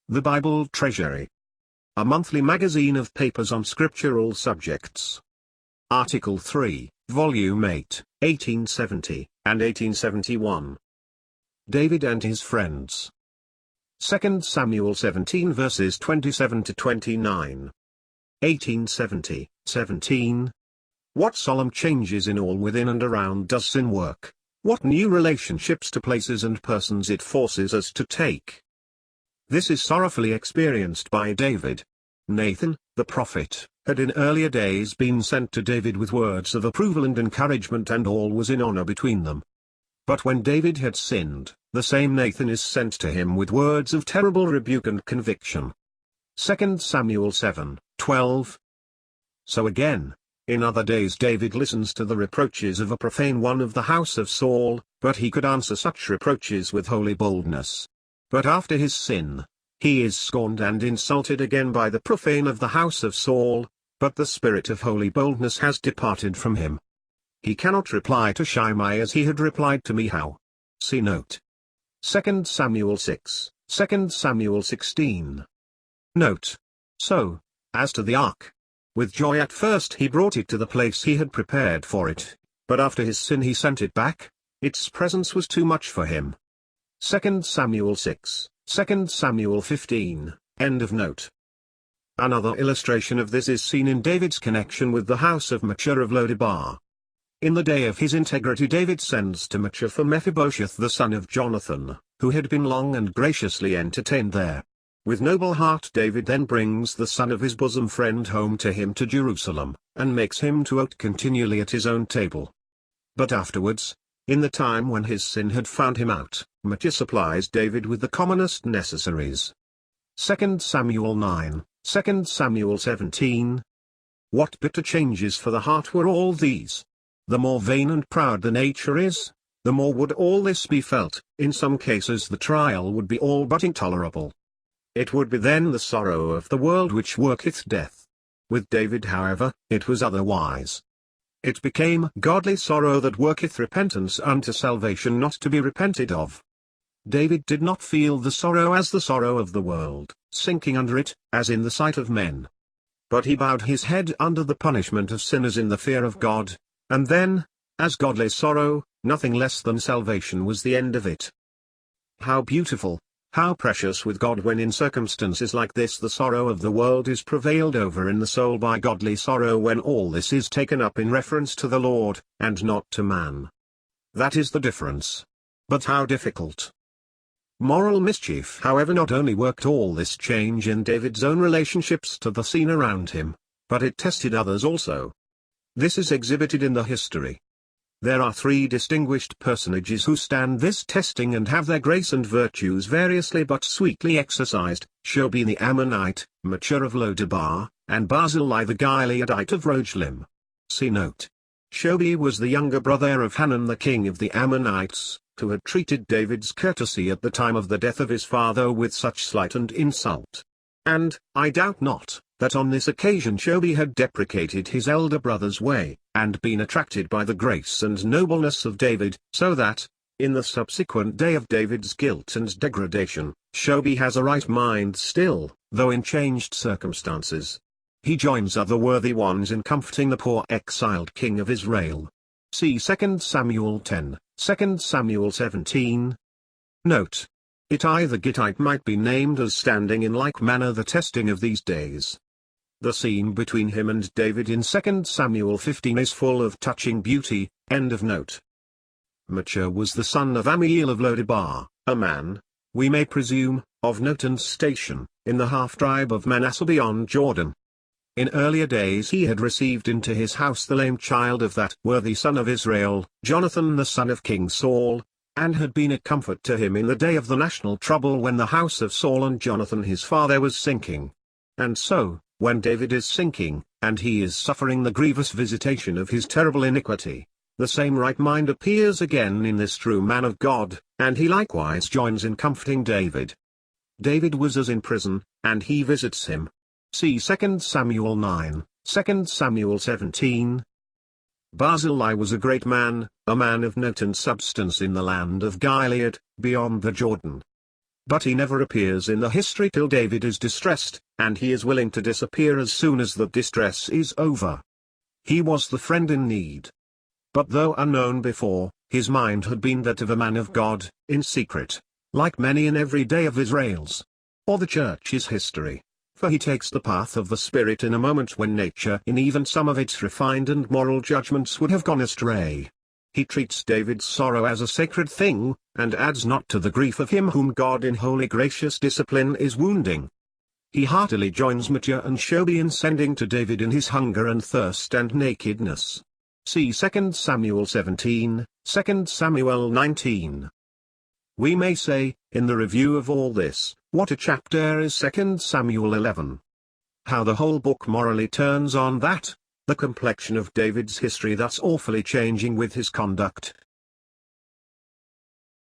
The Bible Treasury. A monthly magazine of papers on scriptural subjects. Article 3, Volume 8, 1870, and 1871. David and his friends. 2 Samuel 17 verses 27 to 29. 1870, 17. What solemn changes in all within and around does sin work? What new relationships to places and persons it forces us to take. This is sorrowfully experienced by David. Nathan, the prophet, had in earlier days been sent to David with words of approval and encouragement, and all was in honor between them. But when David had sinned, the same Nathan is sent to him with words of terrible rebuke and conviction. 2 Samuel 7, 12. So again, in other days David listens to the reproaches of a profane one of the house of Saul, but he could answer such reproaches with holy boldness. But after his sin, he is scorned and insulted again by the profane of the house of Saul, but the spirit of holy boldness has departed from him. He cannot reply to Shimei as he had replied to Mihal. See note. 2 Samuel 6, 2 Samuel 16. Note. So, as to the ark. With joy at first he brought it to the place he had prepared for it, but after his sin he sent it back. Its presence was too much for him. 2 Samuel 6, 2 Samuel 15, end of note. Another illustration of this is seen in David's connection with the house of Machir of Lodebar. In the day of his integrity David sends to Machir for Mephibosheth the son of Jonathan, who had been long and graciously entertained there. With noble heart David then brings the son of his bosom friend home to him to Jerusalem, and makes him to eat continually at his own table. But afterwards, in the time when his sin had found him out, Machir supplies David with the commonest necessaries. 2 Samuel 9, 2 Samuel 17. What bitter changes for the heart were all these! The more vain and proud the nature is, the more would all this be felt. In some cases the trial would be all but intolerable. It would be then the sorrow of the world which worketh death. With David however, it was otherwise. It became godly sorrow that worketh repentance unto salvation not to be repented of. David did not feel the sorrow as the sorrow of the world, sinking under it, as in the sight of men. But he bowed his head under the punishment of sinners in the fear of God, and then, as godly sorrow, nothing less than salvation was the end of it. How beautiful, how precious with God when in circumstances like this the sorrow of the world is prevailed over in the soul by godly sorrow, when all this is taken up in reference to the Lord, and not to man. That is the difference. But how difficult. Moral mischief however not only worked all this change in David's own relationships to the scene around him, but it tested others also. This is exhibited in the history. There are three distinguished personages who stand this testing and have their grace and virtues variously but sweetly exercised: Shobi the Ammonite, Machir of Lodebar, and Barzillai the Gileadite of Roglim. See note. Shobi was the younger brother of Hanun the king of the Ammonites, who had treated David's courtesy at the time of the death of his father with such slight and insult. And, I doubt not, that on this occasion Shobi had deprecated his elder brother's way, and been attracted by the grace and nobleness of David, so that, in the subsequent day of David's guilt and degradation, Shobi has a right mind still, though in changed circumstances. He joins other worthy ones in comforting the poor exiled king of Israel. See 2 Samuel 10, 2 Samuel 17. Note. Ittai the Gittite might be named as standing in like manner the testing of these days. The scene between him and David in 2 Samuel 15 is full of touching beauty. End of note. Machir was the son of Ammiel of Lodebar, a man, we may presume, of note and station, in the half-tribe of Manasseh beyond Jordan. In earlier days he had received into his house the lame child of that worthy son of Israel, Jonathan the son of King Saul, and had been a comfort to him in the day of the national trouble when the house of Saul and Jonathan his father was sinking. And so, when David is sinking, and he is suffering the grievous visitation of his terrible iniquity, the same right mind appears again in this true man of God, and he likewise joins in comforting David. David was as in prison, and he visits him. See 2 Samuel 9, 2 Samuel 17. Barzillai was a great man, a man of note and substance in the land of Gilead, beyond the Jordan. But he never appears in the history till David is distressed, and he is willing to disappear as soon as the distress is over. He was the friend in need. But though unknown before, his mind had been that of a man of God, in secret, like many in every day of Israel's, or the church's history. For he takes the path of the Spirit in a moment when nature in even some of its refined and moral judgments would have gone astray. He treats David's sorrow as a sacred thing, and adds not to the grief of him whom God in holy gracious discipline is wounding. He heartily joins Mattiah and Shobi in sending to David in his hunger and thirst and nakedness. See 2 Samuel 17, 2 Samuel 19. We may say, in the review of all this, what a chapter is 2 Samuel 11. How the whole book morally turns on that, the complexion of David's history thus awfully changing with his conduct,